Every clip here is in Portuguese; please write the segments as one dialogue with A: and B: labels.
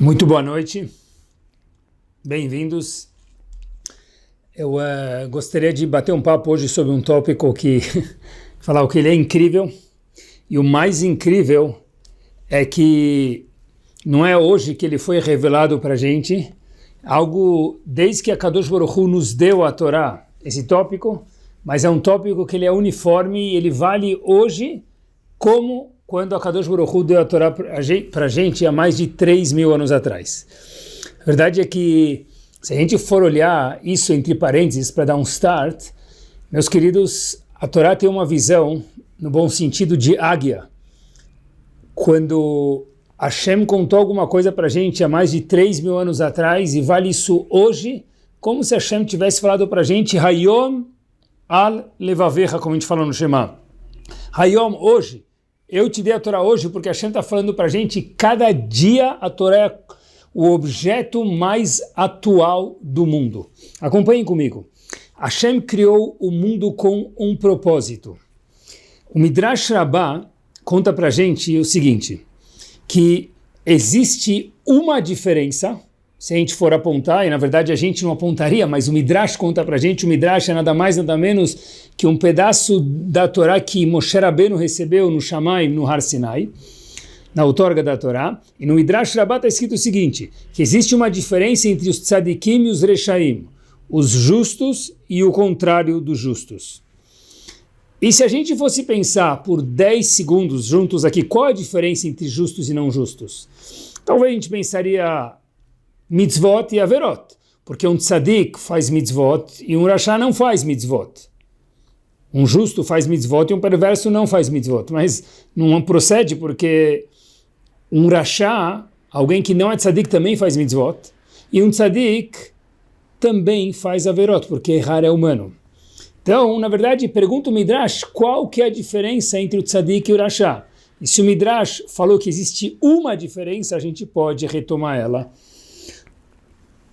A: Muito boa noite, bem-vindos. Eu gostaria de bater um papo hoje sobre um tópico que, falar o que ele é incrível, e o mais incrível é que não é hoje que ele foi revelado para a gente, algo desde que a Kadosh Baruch Hu nos deu a Torá, esse tópico, mas é um tópico que ele é uniforme e ele vale hoje como quando a Kadosh Baruch Hu deu a Torá para a gente há mais de 3.000 anos atrás. A verdade é que, se a gente for olhar isso entre parênteses para dar um start, meus queridos, a Torá tem uma visão, no bom sentido, de águia. Quando Hashem contou alguma coisa para a gente há mais de 3.000 anos atrás e vale isso hoje, como se Hashem tivesse falado para a gente Hayom al levavecha, como a gente falou no Shema. Hayom, hoje. Eu te dei a Torá hoje porque Hashem está falando para a gente, cada dia a Torá é o objeto mais atual do mundo. Acompanhem comigo. Hashem criou o mundo com um propósito. O Midrash Rabbah conta para a gente o seguinte, que existe uma diferença, se a gente for apontar, e na verdade a gente não apontaria, mas o Midrash conta para a gente, o Midrash é nada mais, nada menos que um pedaço da Torá que Moshe Rabbeinu recebeu no Shamayim, no Har Sinai, na outorga da Torá, e no Midrash Rabbah está escrito o seguinte, que existe uma diferença entre os tzadikim e os reshaim, os justos e o contrário dos justos. E se a gente fosse pensar por 10 segundos juntos aqui, qual é a diferença entre justos e não justos? Talvez a gente pensaria mitzvot e averot, porque um tzadik faz mitzvot e um rasha não faz mitzvot. Um justo faz mitzvot e um perverso não faz mitzvot, mas não procede porque um rasha, alguém que não é tzadik, também faz mitzvot, e um tzadik também faz averot, porque errar é humano. Então, na verdade, pergunta o Midrash qual que é a diferença entre o tzadik e o rasha. E se o Midrash falou que existe uma diferença, a gente pode retomar ela.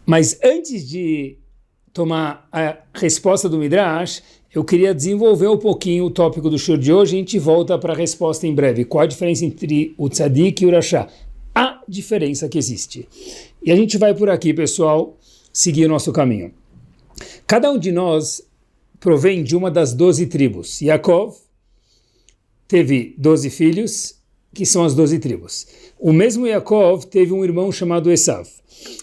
A: Mas antes de tomar a resposta do Midrash, eu queria desenvolver um pouquinho o tópico do show de hoje e a gente volta para a resposta em breve. Qual a diferença entre o tzadik e o rasha? A diferença que existe. E a gente vai por aqui, pessoal, seguir o nosso caminho. Cada um de nós provém de uma das 12 tribos. Yaakov teve 12 filhos, que são as 12 tribos. O mesmo Yaakov teve um irmão chamado Esav.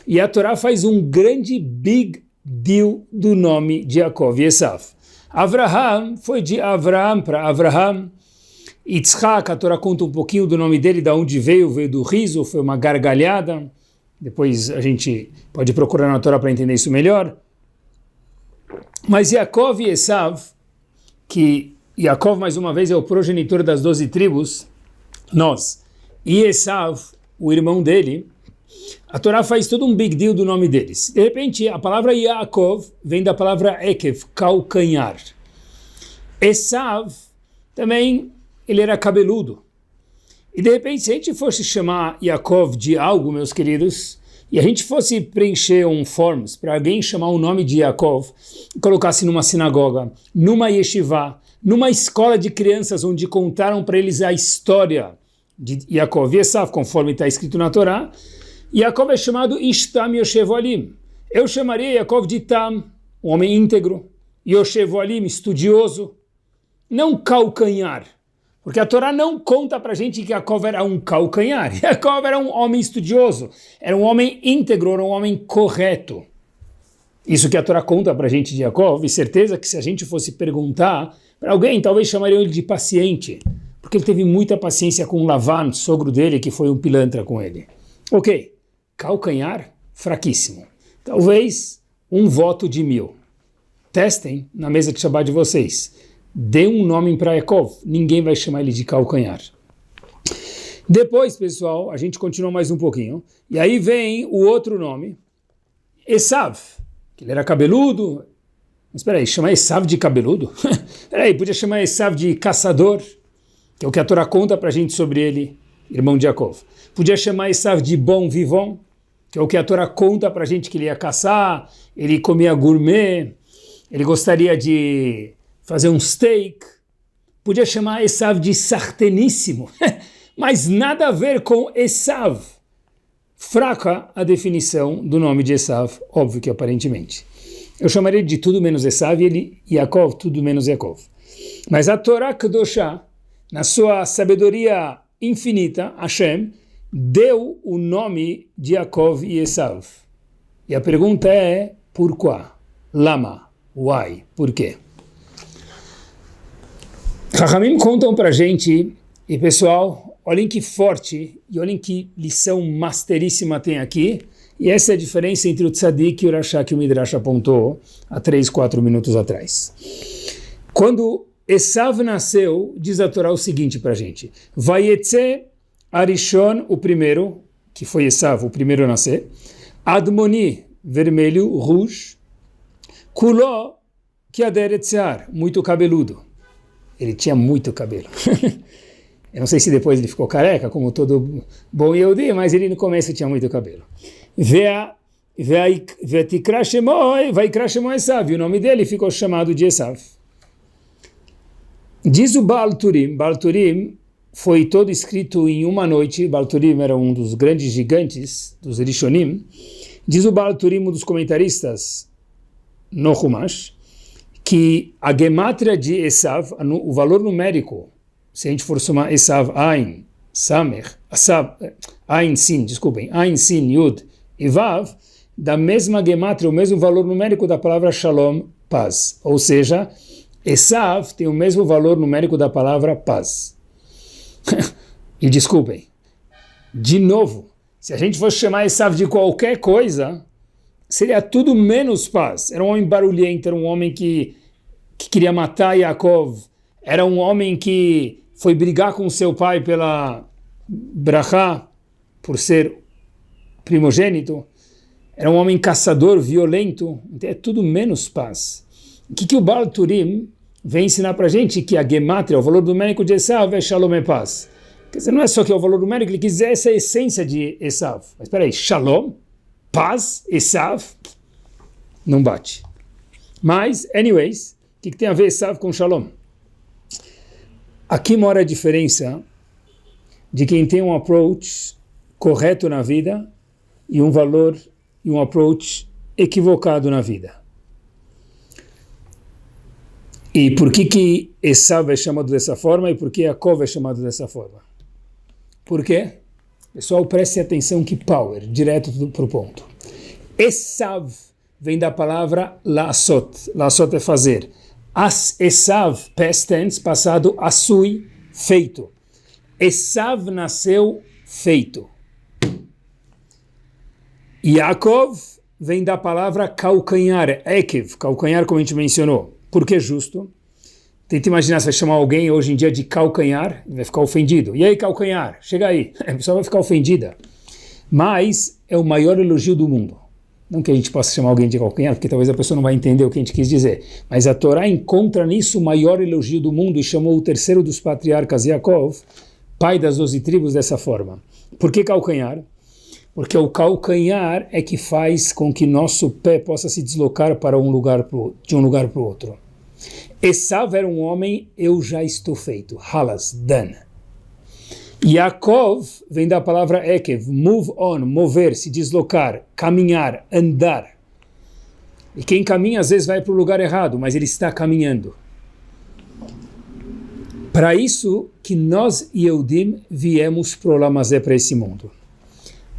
A: E a Torá faz um grande big deal do nome de Yaakov e Esav. Avraham foi de Avraham para Avraham. Yitzhak, a Torá conta um pouquinho do nome dele, de onde veio do riso, foi uma gargalhada. Depois a gente pode procurar na Torá para entender isso melhor. Mas Yaakov e Esav, que Yaakov mais uma vez é o progenitor das 12 tribos, e Esav, o irmão dele, a Torá faz todo um big deal do nome deles. De repente, a palavra Yaakov vem da palavra Ekev, calcanhar. Esav, também, ele era cabeludo. E de repente, se a gente fosse chamar Yaakov de algo, meus queridos, e a gente fosse preencher um forms para alguém chamar o nome de Yaakov, e colocasse numa sinagoga, numa yeshiva, numa escola de crianças onde contaram para eles a história de Yaakov e Esav, conforme está escrito na Torá, Yaakov é chamado Ishtam Yoshev Alim. Eu chamaria Yaakov de Tam, um homem íntegro, Yoshev Alim, estudioso, não calcanhar, porque a Torá não conta para a gente que Yaakov era um calcanhar. Yaakov era um homem estudioso, era um homem íntegro, era um homem correto. Isso que a Torá conta para a gente de Yaakov, e certeza que se a gente fosse perguntar para alguém, talvez chamariam ele de paciente, porque ele teve muita paciência com Lavan, sogro dele, que foi um pilantra com ele. Ok. Calcanhar, fraquíssimo. Talvez um voto de 1000. Testem na mesa de Shabbat de vocês. Dê um nome para Yaakov. Ninguém vai chamar ele de calcanhar. Depois, pessoal, a gente continua mais um pouquinho. E aí vem o outro nome. Esav. Que ele era cabeludo. Mas espera aí, chamar Esav de cabeludo? Espera aí, podia chamar Esav de caçador. Que é o que a Torá conta para a gente sobre ele, irmão de Yaakov. Podia chamar Esav de bom vivant, que é o que a Torá conta para a gente que ele ia caçar, ele comia gourmet, ele gostaria de fazer um steak. Podia chamar Esav de sarteníssimo, mas nada a ver com Esav. fraca a definição do nome de Esav, óbvio que aparentemente. Eu chamaria de tudo menos Esav e ele, Yaakov, tudo menos Yaakov. Mas a Torá Kedoshá, na sua sabedoria infinita, Hashem, deu o nome de Yaakov e Esav. E a pergunta é, por quê? Lama, why, por quê? Chachamim contam pra gente, e pessoal, olhem que forte e olhem que lição masteríssima tem aqui, e essa é a diferença entre o Tzadik e o Rasha que o Midrash apontou há 3, 4 minutos atrás. Quando Esav nasceu, diz a Torá o seguinte pra gente, Vayetze Arishon, o primeiro, que foi Esav, o primeiro a nascer, Admoni, vermelho, rouge, Kuló, que aderetzear, muito cabeludo. Ele tinha muito cabelo. Eu não sei se depois ele ficou careca, como todo bom Yehudi, mas ele no começo tinha muito cabelo. Vaikra Shemo Esav, o nome dele ficou chamado de Esav. Diz o Baal Turim foi todo escrito em uma noite. Baal Turim era um dos grandes gigantes dos Rishonim. Diz o Baal Turim, um dos comentaristas no Humash, que a gemátria de Esav, o valor numérico, se a gente for somar Esav, Ain, Samer, Ain, Sin, desculpem, Ain, Sin, Yud e Vav, da mesma gemátria, o mesmo valor numérico da palavra Shalom, paz. Ou seja, Esav tem o mesmo valor numérico da palavra paz. E desculpem, de novo, se a gente fosse chamar Esav de qualquer coisa, seria tudo menos paz. Era um homem barulhento, era um homem que queria matar Yaakov, era um homem que foi brigar com seu pai pela brachá, por ser primogênito, era um homem caçador, violento, então é tudo menos paz. O que o Baal Turim vem ensinar para a gente? Que a gemátria, o valor numérico de Esav é Shalom e paz. Quer dizer, não é só que é o valor numérico, ele quis dizer essa é a essência de Esav. Mas espera aí, Shalom, paz, Esav, não bate. Mas, anyways, o que tem a ver Esav com Shalom? Aqui mora a diferença de quem tem um approach correto na vida e um valor e um approach equivocado na vida. E por que Esav é chamado dessa forma e por que Yaakov é chamado dessa forma? Por quê? Pessoal, prestem atenção que power, direto para o ponto. Esav vem da palavra la'asot. La'asot é fazer. Esav, past tense, passado, asui, feito. Esav nasceu feito. Yaakov vem da palavra calcanhar, ekev, calcanhar como a gente mencionou. Por que justo? Tenta imaginar, se vai chamar alguém hoje em dia de calcanhar, vai ficar ofendido. E aí, calcanhar? Chega aí. A pessoa vai ficar ofendida. Mas é o maior elogio do mundo. Não que a gente possa chamar alguém de calcanhar, porque talvez a pessoa não vai entender o que a gente quis dizer. Mas a Torá encontra nisso o maior elogio do mundo e chamou o terceiro dos patriarcas, Yaakov, pai das 12 tribos, dessa forma. Por que calcanhar? Porque o calcanhar é que faz com que nosso pé possa se deslocar para de um lugar para o outro. Esav era um homem, eu já estou feito. Halas, done. Yaakov vem da palavra ekev, move on, mover, se deslocar, caminhar, andar. E quem caminha às vezes vai para o lugar errado, mas ele está caminhando. Para isso que nós, Yehudim, viemos para o Olamazé, para esse mundo.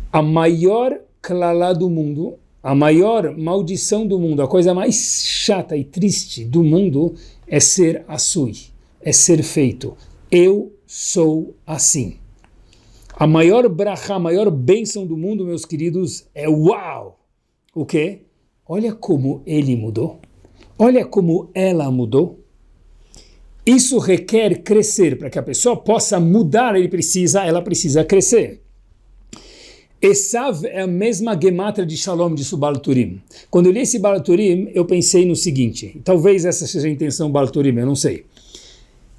A: A maior klalá do mundo, a maior maldição do mundo, a coisa mais chata e triste do mundo é ser asui, é ser feito. Eu sou assim. A maior brachá, a maior bênção do mundo, meus queridos, é uau! O quê? Olha como ele mudou. Olha como ela mudou. Isso requer crescer. Para que a pessoa possa mudar, ela precisa crescer. Esav é a mesma gemátria de Shalom, de Baal Turim. Quando eu li esse Baal Turim, eu pensei no seguinte, talvez essa seja a intenção do Baal Turim, eu não sei.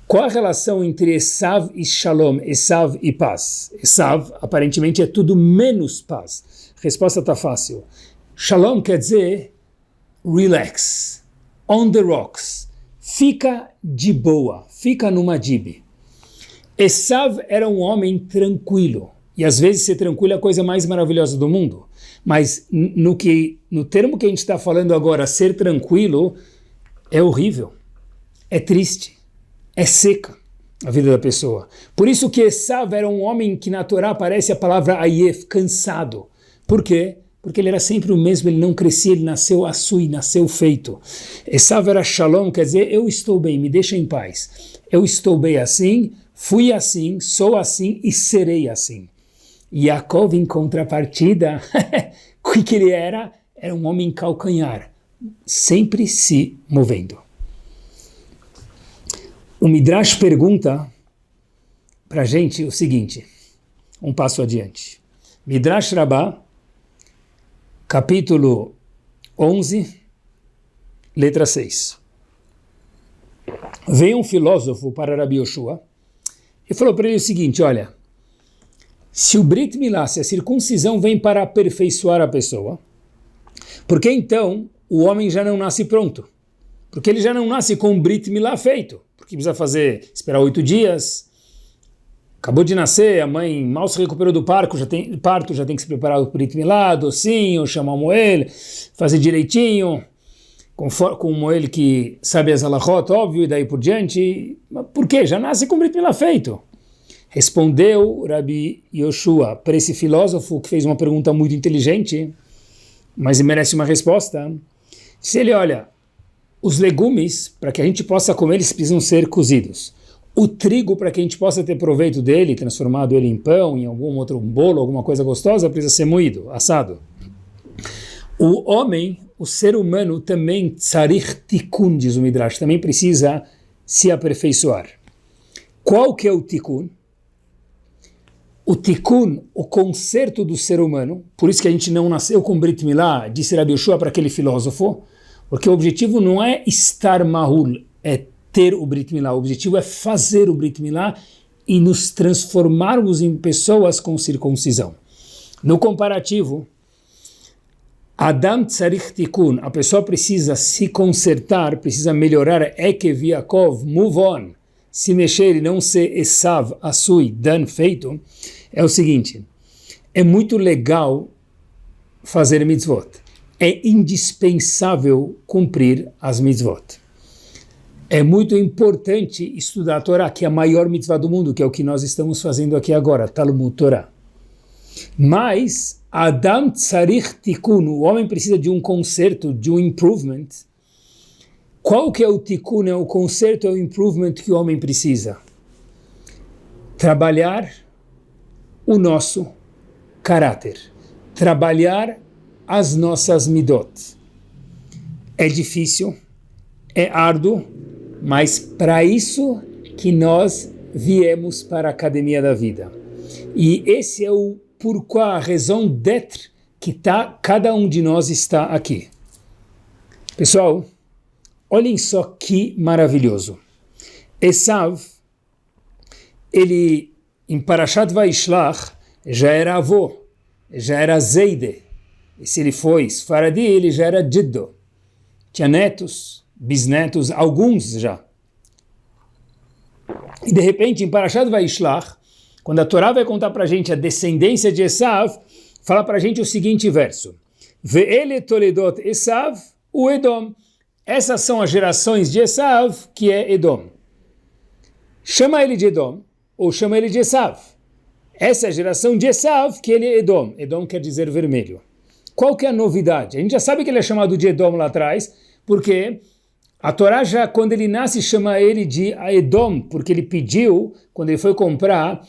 A: Qual a relação entre Esav e Shalom, Esav e paz? Esav, aparentemente, é tudo menos paz. A resposta está fácil. Shalom quer dizer relax, on the rocks, fica de boa, fica numa dib. Esav era um homem tranquilo. E às vezes ser tranquilo é a coisa mais maravilhosa do mundo. Mas no termo que a gente está falando agora, ser tranquilo, é horrível, é triste, é seca a vida da pessoa. Por isso que Esav era um homem que na Torá aparece a palavra ayef, cansado. Por quê? Porque ele era sempre o mesmo, ele não crescia, ele nasceu assui, nasceu feito. Esav era shalom, quer dizer, eu estou bem, me deixa em paz. Eu estou bem assim, fui assim, sou assim e serei assim. Yaakov, em contrapartida, o que ele era? Era um homem calcanhar, sempre se movendo. O Midrash pergunta para a gente o seguinte, um passo adiante. Midrash Rabbah, capítulo 11, letra 6. Veio um filósofo para Rabi Yoshua e falou para ele o seguinte, olha, se o Brit Milá, se a circuncisão vem para aperfeiçoar a pessoa, por que então o homem já não nasce pronto? Porque ele já não nasce com o Brit Milá feito. Porque precisa esperar 8 dias, acabou de nascer, a mãe mal se recuperou do parto, já tem que se preparar o Brit Milá, docinho, chamar o Moel, fazer direitinho, com o Moel que sabe as halachot, óbvio, e daí por diante. Mas por quê? Já nasce com o Brit Milá feito. Respondeu Rabi Yoshua para esse filósofo que fez uma pergunta muito inteligente, mas merece uma resposta. Se ele olha, os legumes, para que a gente possa comer, eles precisam ser cozidos. O trigo, para que a gente possa ter proveito dele, transformado ele em pão, em algum outro bolo, alguma coisa gostosa, precisa ser moído, assado. O homem, o ser humano, também, tzarich tikun, diz o Midrash, também precisa se aperfeiçoar. Qual que é o tikun? O tikkun, o conserto do ser humano, por isso que a gente não nasceu com Brit Milá, disse Rabi Yoshua para aquele filósofo, porque o objetivo não é estar mahul, é ter o Brit Milá, o objetivo é fazer o Brit Milá e nos transformarmos em pessoas com circuncisão. No comparativo, Adam tzarich tikkun, a pessoa precisa se consertar, precisa melhorar, Ekev Yaakov, move on, se mexer e não ser Esav, Asui, Dan, feito, é o seguinte, é muito legal fazer mitzvot, é indispensável cumprir as mitzvot. É muito importante estudar a Torá, que é a maior mitzvah do mundo, que é o que nós estamos fazendo aqui agora, Talmud Torá. Mas, Adam tzarich tikkun, o homem precisa de um conserto, de um improvement. Qual que é o tikkun, é o conserto, é o improvement que o homem precisa? Trabalhar o nosso caráter. Trabalhar as nossas midot. É difícil, é árduo, mas para isso que nós viemos para a Academia da Vida. E esse é o porquê, a raison d'être que cada um de nós está aqui. Pessoal, olhem só que maravilhoso. Esav, ele, em Parashat Vaishlach, já era avô, já era Zeide. E se ele foi Sfaradi, ele já era Jiddo. Tinha netos, bisnetos, alguns já. E de repente, em Parashat Vaishlach, quando a Torá vai contar para a gente a descendência de Esav, fala para a gente o seguinte verso. Ve'ele toledot Esav u Edom. Essas são as gerações de Esav, que é Edom. Chama ele de Edom, ou chama ele de Esav. Essa é a geração de Esav, que ele é Edom. Edom quer dizer vermelho. Qual que é a novidade? A gente já sabe que ele é chamado de Edom lá atrás, porque a Torá já, quando ele nasce, chama ele de Edom, porque ele pediu, quando ele foi comprar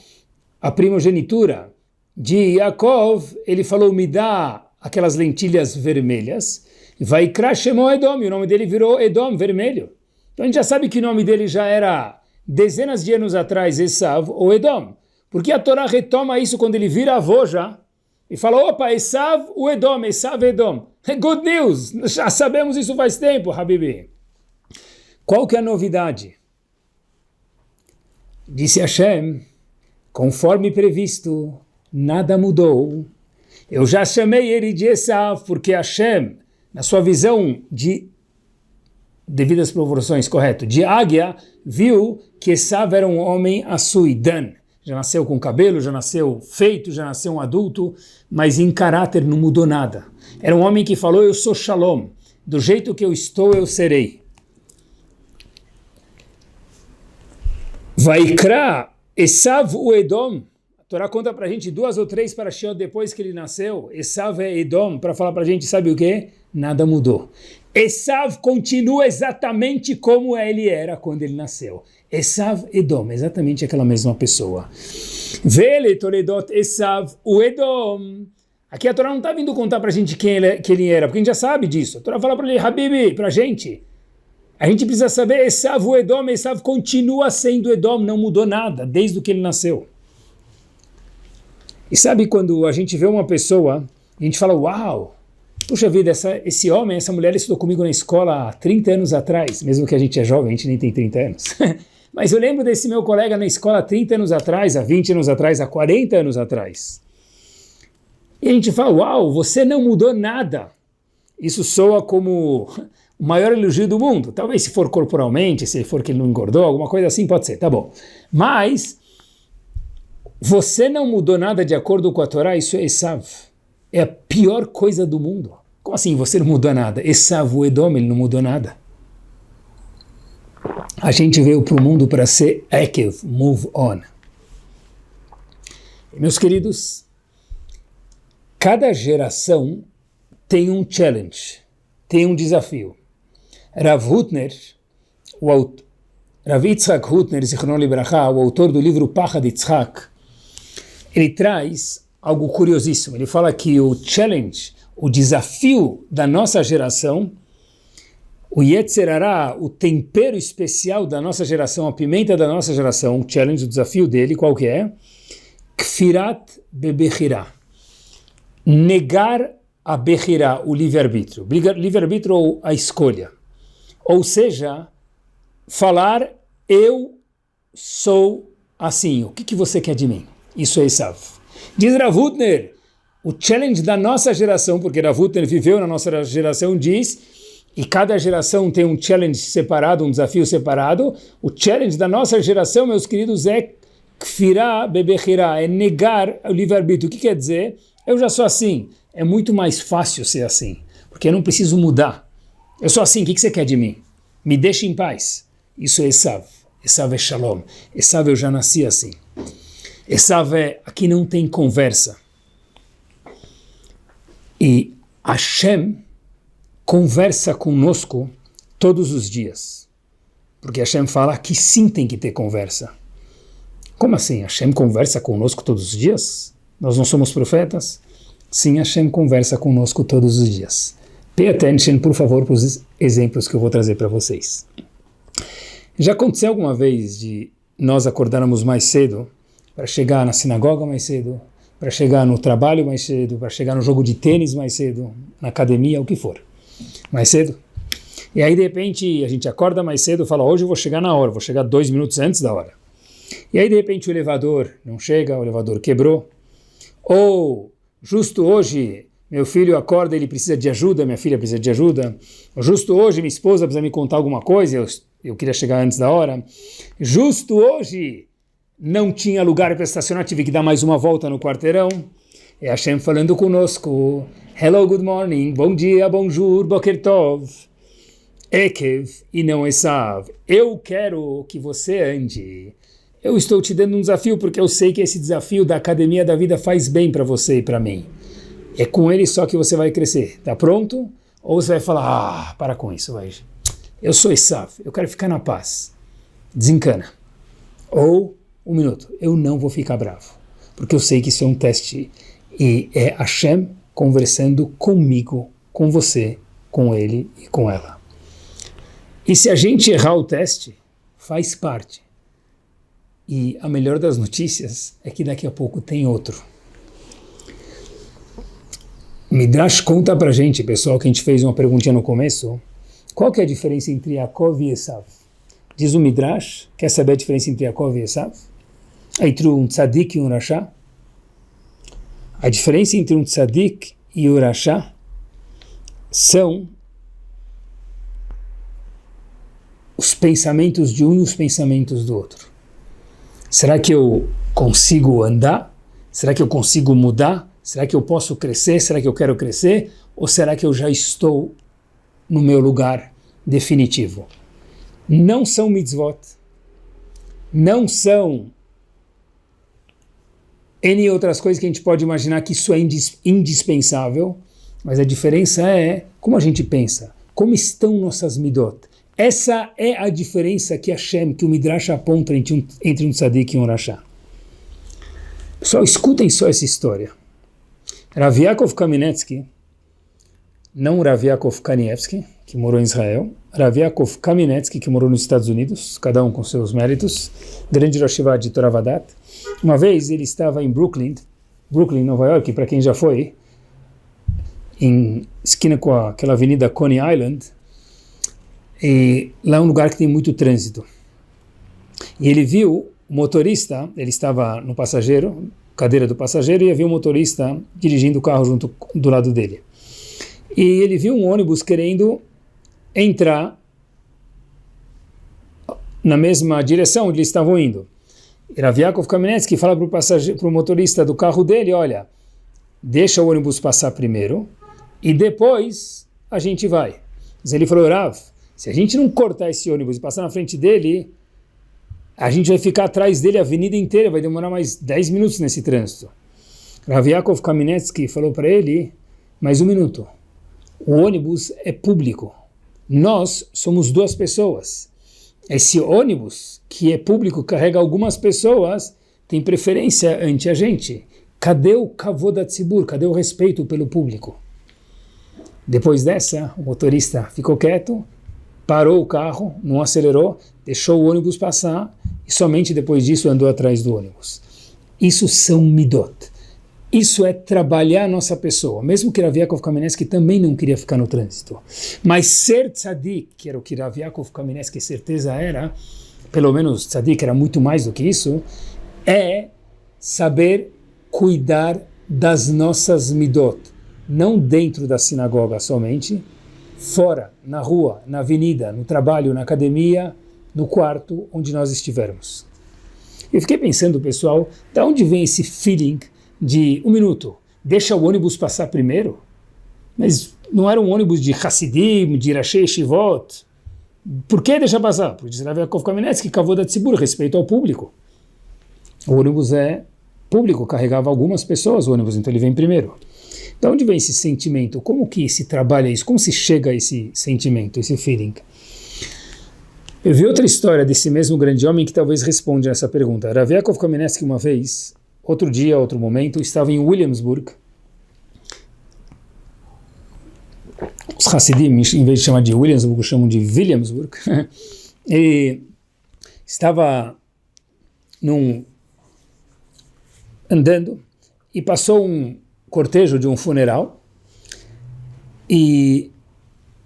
A: a primogenitura de Yaakov, ele falou, me dá aquelas lentilhas vermelhas, vai Shemo Edom, e o nome dele virou Edom, vermelho. Então a gente já sabe que o nome dele já era, dezenas de anos atrás, Esav ou Edom. Porque a Torá retoma isso quando ele vira avô já, e fala, opa, Esav ou Edom, Esav Edom. Good news, já sabemos isso faz tempo, Habibi. Qual que é a novidade? Disse Hashem, conforme previsto, nada mudou. Eu já chamei ele de Esav, porque Hashem, na sua visão de devidas proporções, correto, de águia, viu que Esav era um homem Asui, Dan. já nasceu com cabelo, já nasceu feito, já nasceu um adulto, mas em caráter não mudou nada. Era um homem que falou, eu sou Shalom, do jeito que eu estou, eu serei. Vaikra Esav o Edom. A Torá conta pra gente 2 ou 3 parashiot depois que ele nasceu. Esav é Edom, para falar pra gente, sabe o que? Nada mudou. Esav continua exatamente como ele era quando ele nasceu. Esav Edom, exatamente aquela mesma pessoa. Vele Toledot Esav o Edom. Aqui a Torá não está vindo contar pra gente quem ele era, porque a gente já sabe disso. A Torá fala para ele, Habibi, pra gente. A gente precisa saber, Esav o Edom, Esav continua sendo Edom, não mudou nada, desde que ele nasceu. E sabe quando a gente vê uma pessoa, a gente fala, uau, puxa vida, esse homem, essa mulher estudou comigo na escola há 30 anos atrás, mesmo que a gente é jovem, a gente nem tem 30 anos. Mas eu lembro desse meu colega na escola há 30 anos atrás, há 20 anos atrás, há 40 anos atrás. E a gente fala, uau, você não mudou nada. Isso soa como o maior elogio do mundo. Talvez se for corporalmente, se for que ele não engordou, alguma coisa assim, pode ser, tá bom. Mas você não mudou nada de acordo com a Torá, isso é Esav. É a pior coisa do mundo. Como assim você não mudou nada? Esav, o Edom, ele não mudou nada. A gente veio para o mundo para ser Ekev, move on. E, meus queridos, cada geração tem um challenge, tem um desafio. Rav Yitzhak Hutner, Zichrono Libracha, o autor do livro Pachad Yitzhak, ele traz algo curiosíssimo. Ele fala que o challenge, o desafio da nossa geração, o Yetzer Hara, o tempero especial da nossa geração, a pimenta da nossa geração, o challenge, o desafio dele, qual que é? Kfirat bebechirá. Negar a bechirá, o livre-arbítrio. Livre-arbítrio ou a escolha. Ou seja, falar, eu sou assim, o que você quer de mim? Isso é Esav. Diz Rav Hutner, o challenge da nossa geração, porque Rav Hutner viveu na nossa geração, diz, e cada geração tem um challenge separado, um desafio separado, o challenge da nossa geração, meus queridos, é kfirá bebechirá, é negar o livre-arbítrio. O que quer dizer? Eu já sou assim, é muito mais fácil ser assim, porque eu não preciso mudar. Eu sou assim, o que você quer de mim? Me deixe em paz. Isso é Esav. Esav é Shalom. Esav eu já nasci assim. Esav é, aqui não tem conversa. E Hashem conversa conosco todos os dias. Porque Hashem fala que sim tem que ter conversa. Como assim? Hashem conversa conosco todos os dias? Nós não somos profetas? Sim, Hashem conversa conosco todos os dias. Pay attention, por favor, para os exemplos que eu vou trazer para vocês. Já aconteceu alguma vez de nós acordarmos mais cedo para chegar na sinagoga mais cedo, para chegar no trabalho mais cedo, para chegar no jogo de tênis mais cedo, na academia, o que for, mais cedo? E aí, de repente, a gente acorda mais cedo e fala, hoje eu vou chegar na hora, vou chegar 2 minutos antes da hora. E aí, de repente, o elevador não chega, o elevador quebrou. Ou, justo hoje, meu filho acorda, ele precisa de ajuda, minha filha precisa de ajuda. Ou, justo hoje, minha esposa precisa me contar alguma coisa, eu queria chegar antes da hora. Justo hoje, não tinha lugar para estacionar, tive que dar mais uma volta no quarteirão. É Hashem falando conosco. Hello, good morning, bom dia, bonjour, boker tov. Ekev e não Esav. Eu quero que você ande. Eu estou te dando um desafio porque eu sei que esse desafio da academia da vida faz bem para você e para mim. É com ele só que você vai crescer. Tá pronto? Ou você vai falar, para com isso, vai. Eu sou Esav, eu quero ficar na paz. Desencana. Ou, 1 minuto, eu não vou ficar bravo. Porque eu sei que isso é um teste. E é Hashem conversando comigo, com você, com ele e com ela. E se a gente errar o teste, faz parte. E a melhor das notícias é que daqui a pouco tem outro. Midrash conta pra gente, pessoal, que a gente fez uma perguntinha no começo, qual que é a diferença entre Yaakov e Esav? Diz o Midrash, quer saber a diferença entre Yaakov e Esav? Entre um tzadik e um rasha? A diferença entre um tzadik e um rasha são os pensamentos de um e os pensamentos do outro. Será que eu consigo andar? Será que eu consigo mudar? Será que eu posso crescer? Será que eu quero crescer? Ou será que eu já estou no meu lugar definitivo? Não são mitzvot, não são N outras coisas que a gente pode imaginar que isso é indispensável, mas a diferença é como a gente pensa, como estão nossas midot. Essa é a diferença que que o Midrash aponta entre um tzadik e um rachá. Pessoal, escutem só essa história. Rav Yaakov Kamenetsky, não Rav Yaakov Kanievsky, que morou em Israel, Rav Yaakov Kamenetsky, que morou nos Estados Unidos, cada um com seus méritos, grande Rosh Yeshiva de Torah Vadat. Uma vez ele estava em Brooklyn, Nova York, para quem já foi, em esquina com aquela avenida Coney Island, e lá é um lugar que tem muito trânsito. E ele viu o motorista, ele estava no passageiro, cadeira do passageiro, e havia um motorista dirigindo o carro junto do lado dele. E ele viu um ônibus querendo entrar na mesma direção onde eles estavam indo. E Rav Yaakov Kamenetsky fala para o motorista do carro dele, olha, deixa o ônibus passar primeiro e depois a gente vai. Mas ele falou, Rav, se a gente não cortar esse ônibus e passar na frente dele, a gente vai ficar atrás dele a avenida inteira, vai demorar mais 10 minutos nesse trânsito. Rav Yaakov Kamenetsky falou para ele, mais um minuto, o ônibus é público, nós somos duas pessoas. Esse ônibus, que é público, carrega algumas pessoas, tem preferência ante a gente. Cadê o kavod hatzibur? Cadê o respeito pelo público? Depois dessa, o motorista ficou quieto, parou o carro, não acelerou, deixou o ônibus passar e somente depois disso andou atrás do ônibus. Isso são midot. Isso é trabalhar a nossa pessoa. Mesmo que Rav Yaakov Kamenetsky também não queria ficar no trânsito. Mas ser tzadik, que era o que Rav Yaakov Kamenetsky certeza era, pelo menos tzadik era muito mais do que isso, é saber cuidar das nossas midot. Não dentro da sinagoga somente, fora, na rua, na avenida, no trabalho, na academia, no quarto, onde nós estivermos. Eu fiquei pensando, pessoal, de onde vem esse feeling de um minuto, deixa o ônibus passar primeiro? Mas não era um ônibus de Hassidim, de Rashi Yeshivot. Por que deixa passar? Porque diz Rav Yaakov Kamenetsky, kavod hatzibur, respeito ao público. O ônibus é público, carregava algumas pessoas o ônibus, então ele vem primeiro. De onde vem esse sentimento? Como que se trabalha isso? Como se chega a esse sentimento, esse feeling? Eu vi outra história desse mesmo grande homem que talvez responda essa pergunta. Rav Yaakov Kamenetsky uma vez, outro dia, outro momento, estava em Williamsburg. Os Hassidim, em vez de chamar de Williamsburg, chamam de Williamsburg. E estava andando e passou um cortejo de um funeral e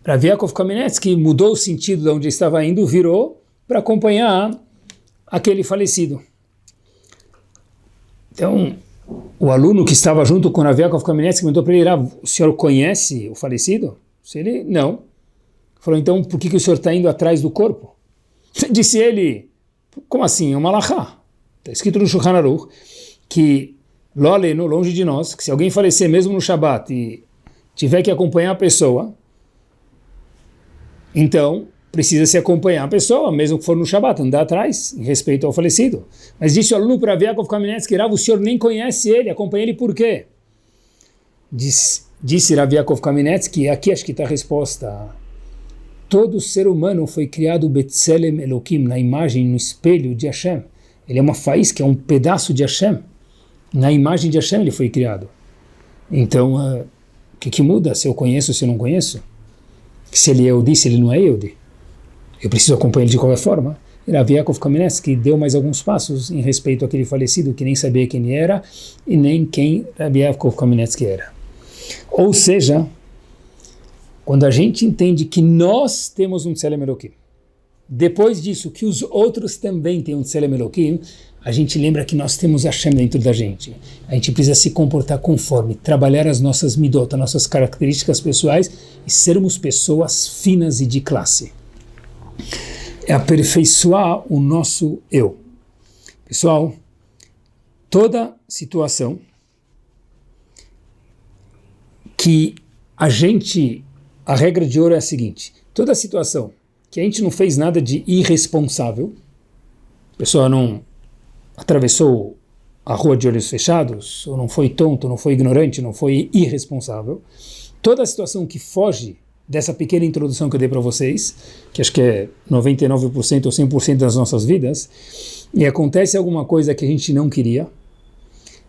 A: Rav Yaakov Kamenetsky mudou o sentido de onde estava indo, virou para acompanhar aquele falecido. Então, o aluno que estava junto com Rav Yaakov Kamenetsky perguntou para ele, o senhor conhece o falecido? Ele, não. Falou, então, por que o senhor está indo atrás do corpo? Disse ele, como assim? É uma halachá. Está escrito no Shulchan Aruch que, lo aleno, longe de nós, que se alguém falecer mesmo no Shabat e tiver que acompanhar a pessoa, então precisa se acompanhar a pessoa, mesmo que for no Shabat, andar atrás, em respeito ao falecido. Mas disse o aluno para Rav Yaakov Kamenetsky, o senhor nem conhece ele, acompanha ele por quê? Disse Rav Yaakov Kamenetsky, aqui acho que está a resposta. Todo ser humano foi criado Betzelem Elokim, na imagem, no espelho de Hashem. Ele é uma faísca, é um pedaço de Hashem. Na imagem de Hashem ele foi criado. Então, o que muda? Se eu conheço ou se eu não conheço? Se ele é Yehudi, se ele não é Yehudi? Eu preciso acompanhar ele de qualquer forma. Rav Yaakov Kamenetsky deu mais alguns passos em respeito àquele falecido que nem sabia quem ele era e nem quem Rav Yaakov Kamenetsky era. Ou seja, quando a gente entende que nós temos um Tselem Elokim, depois disso que os outros também têm um Tselem Elokim, a gente lembra que nós temos Hashem dentro da gente. A gente precisa se comportar conforme, trabalhar as nossas midot, as nossas características pessoais e sermos pessoas finas e de classe. É aperfeiçoar o nosso eu. Pessoal, toda situação que a regra de ouro é a seguinte: toda situação que a gente não fez nada de irresponsável, a pessoa não atravessou a rua de olhos fechados, ou não foi tonto, não foi ignorante, não foi irresponsável, toda situação que foge dessa pequena introdução que eu dei para vocês, que acho que é 99% ou 100% das nossas vidas, e acontece alguma coisa que a gente não queria,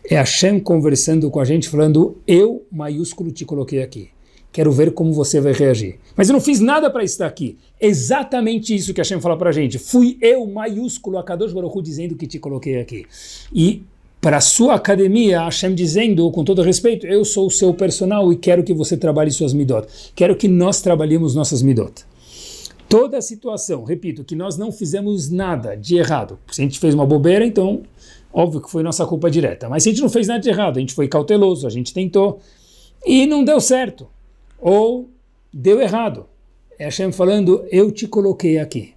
A: é Hashem conversando com a gente, falando: eu, maiúsculo, te coloquei aqui. Quero ver como você vai reagir. Mas eu não fiz nada para estar aqui. Exatamente isso que Hashem fala para a gente. Fui eu, maiúsculo, a Kadosh Baruch Hu, dizendo que te coloquei aqui. E para a sua academia, Hashem dizendo, com todo respeito: eu sou o seu personal e quero que você trabalhe suas midot. Quero que nós trabalhemos nossas midot. Toda situação, repito, que nós não fizemos nada de errado. Se a gente fez uma bobeira, então óbvio que foi nossa culpa direta. Mas se a gente não fez nada de errado, a gente foi cauteloso, a gente tentou e não deu certo. Ou deu errado. É Hashem falando: eu te coloquei aqui.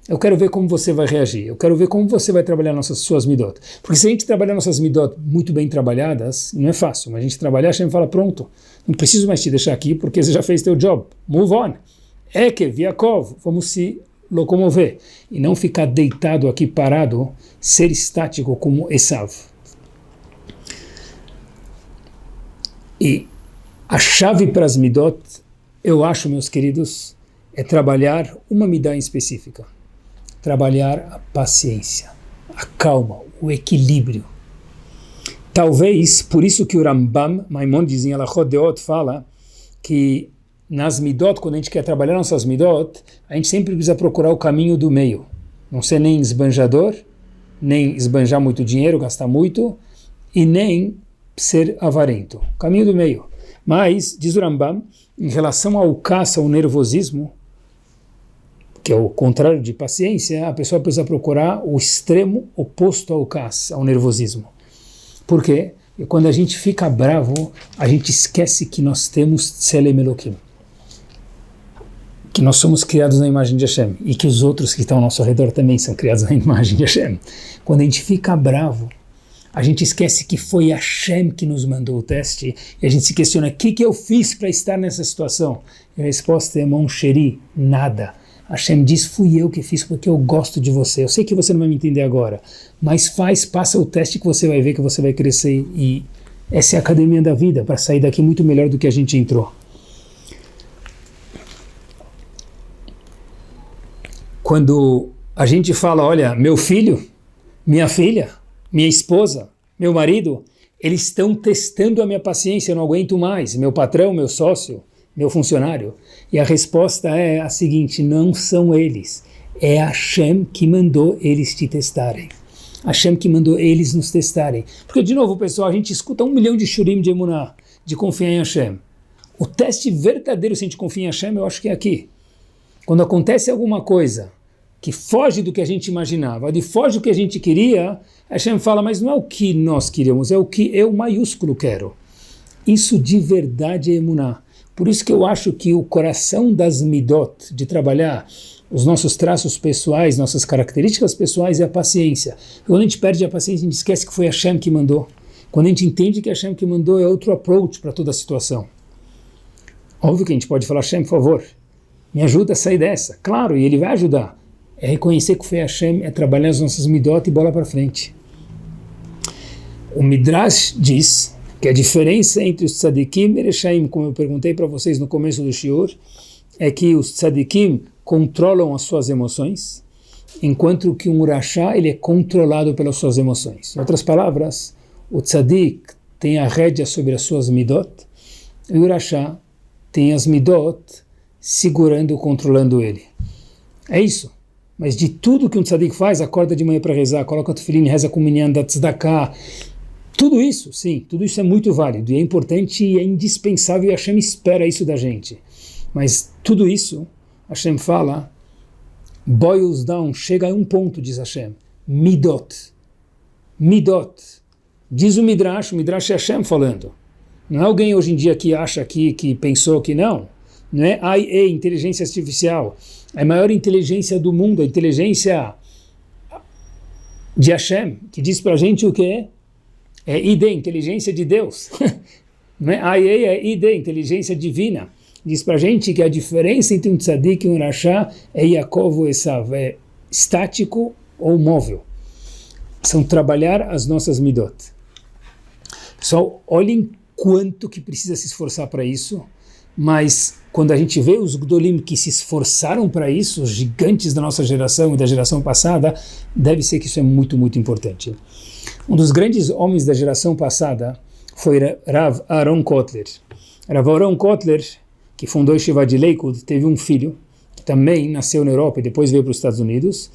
A: Eu quero ver como você vai reagir. Eu quero ver como você vai trabalhar suas midot. Porque se a gente trabalhar nossas midot muito bem trabalhadas, não é fácil. Mas a gente trabalhar, Hashem fala: pronto, não preciso mais te deixar aqui porque você já fez teu job. Move on. Ekev, Yaakov, vamos se locomover. E não ficar deitado aqui parado, ser estático como Esav. E a chave para as midot, eu acho, meus queridos, é trabalhar uma midá em específica. Trabalhar a paciência, a calma, o equilíbrio. Talvez, por isso que o Rambam, Maimonides em Alachot Deot, fala que nas midot, quando a gente quer trabalhar nossas midot, a gente sempre precisa procurar o caminho do meio. Não ser nem esbanjador, nem esbanjar muito dinheiro, gastar muito, e nem ser avarento. Caminho do meio. Mas, diz o Rambam, em relação ao caça, ao nervosismo, que é o contrário de paciência, a pessoa precisa procurar o extremo oposto ao caça, ao nervosismo. Por quê? Porque quando a gente fica bravo, a gente esquece que nós temos Tselem Elokim, que nós somos criados na imagem de Hashem, e que os outros que estão ao nosso redor também são criados na imagem de Hashem. Quando a gente fica bravo, a gente esquece que foi Hashem que nos mandou o teste, e a gente se questiona: o que eu fiz para estar nessa situação? E a resposta é: Mon Sheri, nada. Hashem diz: fui eu que fiz porque eu gosto de você. Eu sei que você não vai me entender agora, mas passa o teste que você vai ver que você vai crescer, e essa é a academia da vida, para sair daqui muito melhor do que a gente entrou. Quando a gente fala: olha, meu filho, minha filha, minha esposa, meu marido, eles estão testando a minha paciência, eu não aguento mais. Meu patrão, meu sócio, meu funcionário. E a resposta é a seguinte: não são eles. É Hashem que mandou eles te testarem. Hashem que mandou eles nos testarem. Porque, de novo, pessoal, a gente escuta 1 milhão de shurim de emuná, de confiar em Hashem. O teste verdadeiro, se a gente confia em Hashem, eu acho que é aqui. Quando acontece alguma coisa que foge do que a gente imaginava, de foge do que a gente queria, Hashem fala: mas não é o que nós queríamos, é o que eu, maiúsculo, quero. Isso de verdade é emuná. Por isso que eu acho que o coração das midot, de trabalhar os nossos traços pessoais, nossas características pessoais, é a paciência. Quando a gente perde a paciência, a gente esquece que foi Hashem que mandou. Quando a gente entende que Hashem que mandou, é outro approach para toda a situação. Óbvio que a gente pode falar: Hashem, por favor, me ajuda a sair dessa. Claro, e ele vai ajudar. É reconhecer que foi Hashem, é trabalhar as nossas midot e bola para frente. O Midrash diz que a diferença entre os tzadikim e Reshaim, como eu perguntei para vocês no começo do shiur, é que os tzadikim controlam as suas emoções, enquanto que um rasha, ele é controlado pelas suas emoções. Em outras palavras, o tzadik tem a rédea sobre as suas midot, e o rasha tem as midot segurando, controlando ele. É isso. Mas de tudo que um tzadik faz, acorda de manhã para rezar, coloca o tefilim, reza com o minyan da tzedakah, tudo isso, sim, tudo isso é muito válido, e é importante e é indispensável, e Hashem espera isso da gente. Mas tudo isso, Hashem fala, boils down, chega a um ponto, diz Hashem, midot. Midot. Diz o Midrash é Hashem falando. Não é alguém hoje em dia que acha que pensou que não. Não é IA, inteligência artificial. É a maior inteligência do mundo, a inteligência de Hashem, que diz pra gente o que é? É ID, inteligência de Deus. Não é? IA é ID, inteligência divina. Diz pra gente que a diferença entre um tzadik e um rachá é Yaakov ou Esav, é estático ou móvel. São trabalhar as nossas midot. Pessoal, olhem quanto que precisa se esforçar para isso, mas quando a gente vê os Gdolim que se esforçaram para isso, os gigantes da nossa geração e da geração passada, deve ser que isso é muito, muito importante. Um dos grandes homens da geração passada foi Rav Aaron Kotler. Rav Aaron Kotler, que fundou a Yeshiva de Lakewood, teve um filho, que também nasceu na Europa e depois veio para os Estados Unidos,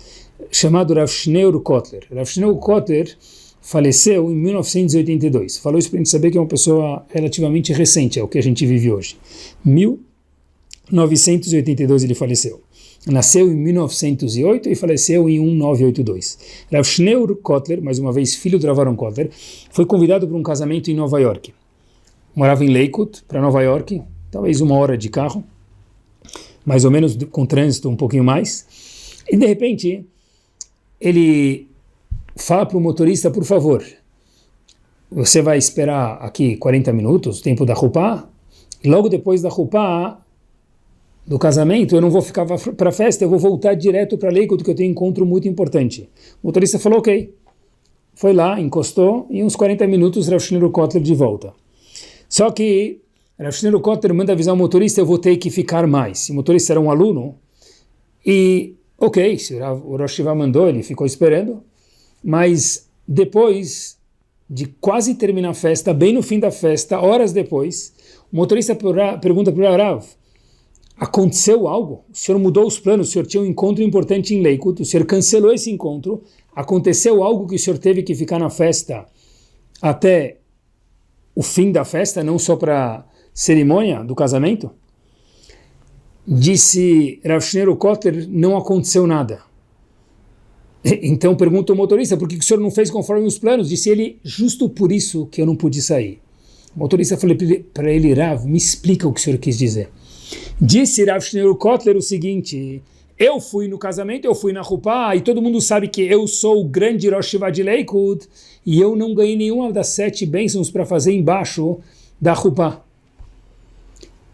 A: chamado Rav Shneur Kotler. Rav Shneur Kotler faleceu em 1982. Falou isso para a gente saber que é uma pessoa relativamente recente, é o que a gente vive hoje. 1982 ele faleceu. Nasceu em 1908 e faleceu em 1982. Rav Shneur Kotler, mais uma vez filho do Rav Aaron Kotler, foi convidado para um casamento em Nova York. Morava em Lakewood, para Nova York, talvez 1 hora de carro, mais ou menos com trânsito um pouquinho mais. E de repente, ele fala para o motorista, por favor, você vai esperar aqui 40 minutos, o tempo da Rupá, e logo depois da Rupá, do casamento, eu não vou ficar para a festa, eu vou voltar direto para Lakewood, que eu tenho um encontro muito importante. O motorista falou, ok. Foi lá, encostou, e uns 40 minutos, Rav Shneur Kotler de volta. Só que Rav Shneur Kotler manda avisar o motorista, eu vou ter que ficar mais. O motorista era um aluno, e ok, se o Rosh Yeshiva mandou, ele ficou esperando, mas depois de quase terminar a festa, bem no fim da festa, horas depois, o motorista pergunta para o Rav, aconteceu algo? O senhor mudou os planos, o senhor tinha um encontro importante em Lakewood, o senhor cancelou esse encontro, aconteceu algo que o senhor teve que ficar na festa até o fim da festa, não só para a cerimônia do casamento? Disse Rav Shneur Kotler, não aconteceu nada. Então pergunta o motorista, por que o senhor não fez conforme os planos? Disse ele, justo por isso que eu não pude sair. O motorista falou para ele, Rav, me explica o que o senhor quis dizer. Disse Rav Shneur Kotler o seguinte, eu fui no casamento, eu fui na Rupá, e todo mundo sabe que eu sou o grande Rosh Yeshiva de Lakewood, e eu não ganhei nenhuma das 7 bênçãos para fazer embaixo da Rupá.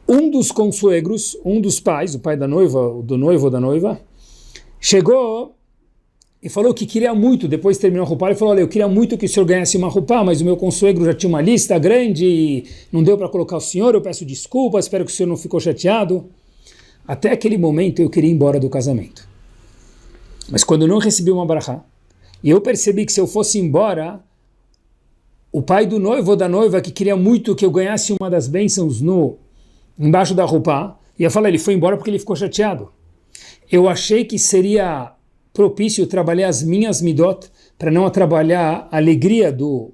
A: Um dos consuegros, um dos pais, o pai da noiva, do noivo ou da noiva, chegou e falou que queria muito, depois terminou a Rupá, ele falou, olha, eu queria muito que o senhor ganhasse uma Rupá, mas o meu consuegro já tinha uma lista grande e não deu para colocar o senhor, eu peço desculpas, espero que o senhor não ficou chateado. Até aquele momento eu queria ir embora do casamento. Mas quando eu não recebi uma brachá, e eu percebi que se eu fosse embora, o pai do noivo ou da noiva, que queria muito que eu ganhasse uma das bênçãos embaixo da Rupá, ia falar, ele foi embora porque ele ficou chateado. Eu achei que seria propício trabalhar as minhas midot para não atrapalhar a alegria do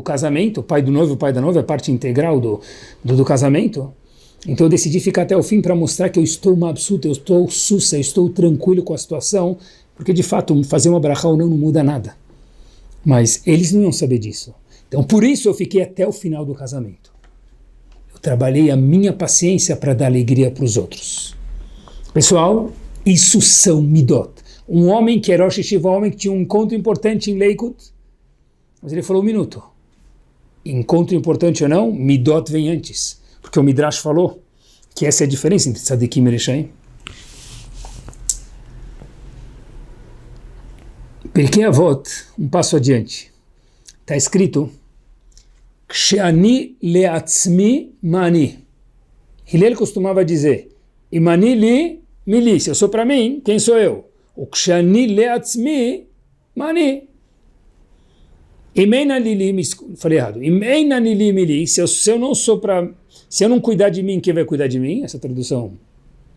A: casamento, o pai do noivo, o pai da noiva, é parte integral do casamento. Então eu decidi ficar até o fim para mostrar que eu estou mabsuta, eu estou sussa, eu estou tranquilo com a situação, porque de fato fazer uma brachá ou não muda nada. Mas eles não iam saber disso. Então por isso eu fiquei até o final do casamento. Eu trabalhei a minha paciência para dar alegria para os outros. Pessoal, isso são midot. Um homem que era Rosh Yeshiva, um homem que tinha um encontro importante em Lakewood, mas ele falou, 1 minuto. Encontro importante ou não, midot vem antes. Porque o Midrash falou que essa é a diferença entre tzadikim e reshaim. Pirkei Avot, um passo adiante. Está escrito, Ksheani leatzmi mani. Hillel costumava dizer, Imani li mili, se eu sou para mim, quem sou eu? O Ksheani leatzmi mani. Imeina lili, falei errado, Imeina lili mili, se eu não sou para... Se eu não cuidar de mim, quem vai cuidar de mim? Essa tradução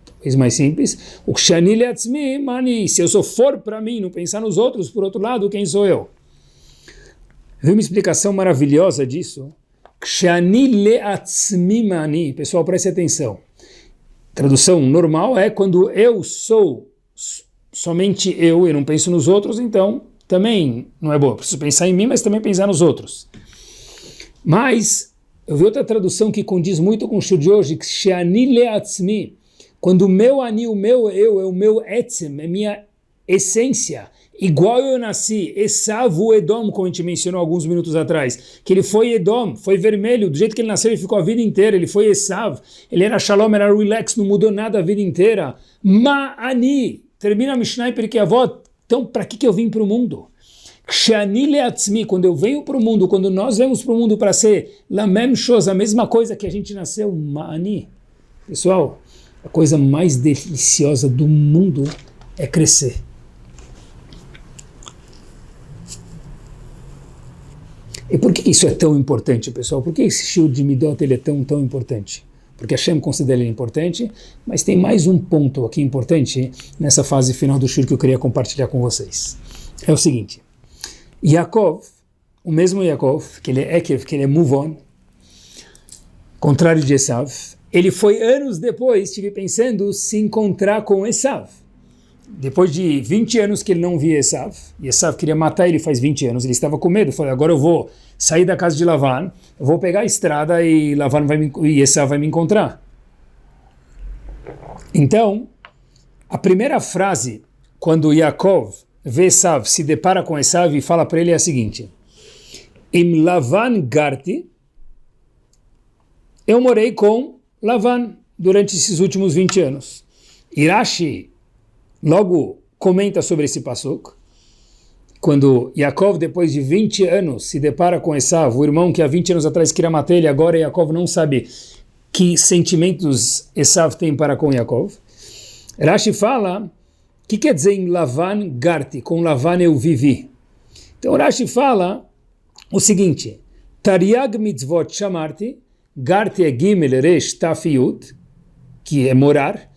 A: talvez mais simples. O Ksheani leatzmi mani, se eu só for para mim, não pensar nos outros, por outro lado, quem sou eu? Viu uma explicação maravilhosa disso? Ksheani leatzmi mani, pessoal, preste atenção. Tradução normal é quando eu sou somente eu não penso nos outros, então também não é bom. Eu preciso pensar em mim, mas também pensar nos outros. Mas eu vi outra tradução que condiz muito com o show de hoje, que Sheani leatzmi, quando o meu ani, o meu eu, é o meu etzem, é minha essência, igual eu nasci, Esav o Edom, como a gente mencionou alguns minutos atrás, que ele foi Edom, foi vermelho, do jeito que ele nasceu, ele ficou a vida inteira, ele foi Esav, ele era Shalom, era relax, não mudou nada a vida inteira. Ma'ani, termina a Mishnah e Pirkei Avot, então para que eu vim para o mundo? Kshani leatzmi, quando eu venho para o mundo, quando nós vemos para o mundo para ser lamem shos, a mesma coisa que a gente nasceu, Ma'ani. Pessoal, a coisa mais deliciosa do mundo é crescer. E por que isso é tão importante, pessoal? Por que esse shiur de Midot ele é tão importante? Porque Hashem considera ele importante, mas tem mais um ponto aqui importante nessa fase final do shiur que eu queria compartilhar com vocês. É o seguinte, Yaakov, o mesmo Yaakov, que ele é Ekev, que ele é Muvon, contrário de Esav, ele foi anos depois, estive pensando, se encontrar com Esav. Depois de 20 anos que ele não via Esav, e Esav queria matar ele faz 20 anos, ele estava com medo, falou, agora eu vou sair da casa de Lavan, eu vou pegar a estrada e e Esav vai me encontrar. Então, a primeira frase, quando Yaakov vê Esav, se depara com Esav e fala para ele é a seguinte, Im Lavan garti, eu morei com Lavan durante esses últimos 20 anos. Irashi logo comenta sobre esse pasuk, quando Yaakov, depois de 20 anos, se depara com Esav, o irmão que há 20 anos atrás queria matar ele, agora Yaakov não sabe que sentimentos Esav tem para com Yaakov. Rashi fala, o que quer dizer em Lavan garti? Com Lavan eu vivi. Então Rashi fala o seguinte, Tariag mitzvot shamarti, garti é gimel resh taf yud, que é morar,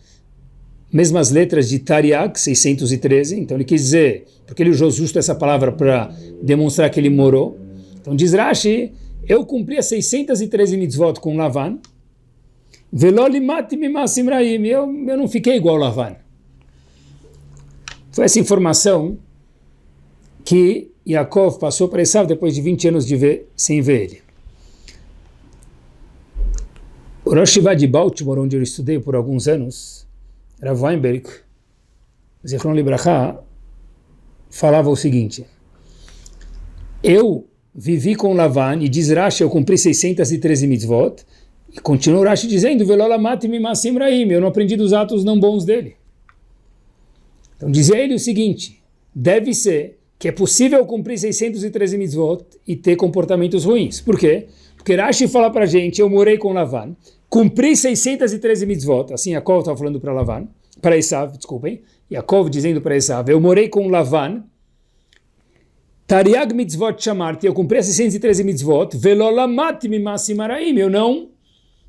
A: mesmas letras de Tariag, 613, então ele quis dizer, porque ele usou justo essa palavra para demonstrar que ele morou. Então diz Rashi, eu cumpri as 613 mitzvot com Lavan, eu não fiquei igual Lavan. Foi essa informação que Yaakov passou para Esav depois de 20 anos sem ver ele. O Rosh Yeshiva de Baltimore, onde eu estudei por alguns anos, Rav Weinberg, Zichron Libraha, falava o seguinte, eu vivi com Lavan, e diz Rashi, eu cumpri 613 mitzvot, e continua Rashi dizendo, eu não aprendi dos atos não bons dele. Então dizia ele o seguinte, deve ser que é possível cumprir 613 mitzvot e ter comportamentos ruins. Por quê? Porque Rashi fala pra gente, eu morei com Lavan, cumpri 613 mitzvot, assim Yaakov estava falando para Lavan, para Esav, desculpem, Yaakov dizendo para Esav, eu morei com Lavan, Tariag mitzvot shamarti, eu cumpri 613 mitzvot, velolamat mimasim araim, eu não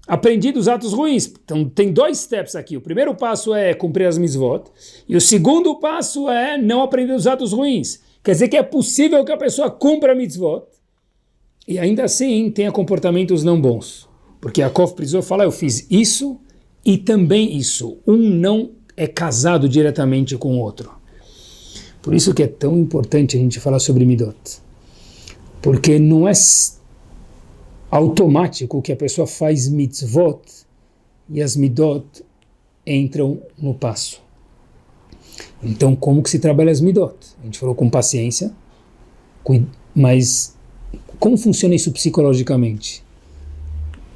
A: aprendi dos atos ruins. Então tem dois steps aqui, o primeiro passo é cumprir as mitzvot, e o segundo passo é não aprender os atos ruins. Quer dizer que é possível que a pessoa cumpra a mitzvot, e ainda assim tenha comportamentos não bons. Porque Yaakov precisou falar, eu fiz isso e também isso. Um não é casado diretamente com o outro. Por isso que é tão importante a gente falar sobre Midot. Porque não é automático que a pessoa faz mitzvot e as Midot entram no passo. Então como que se trabalha as Midot? A gente falou com paciência, mas como funciona isso psicologicamente?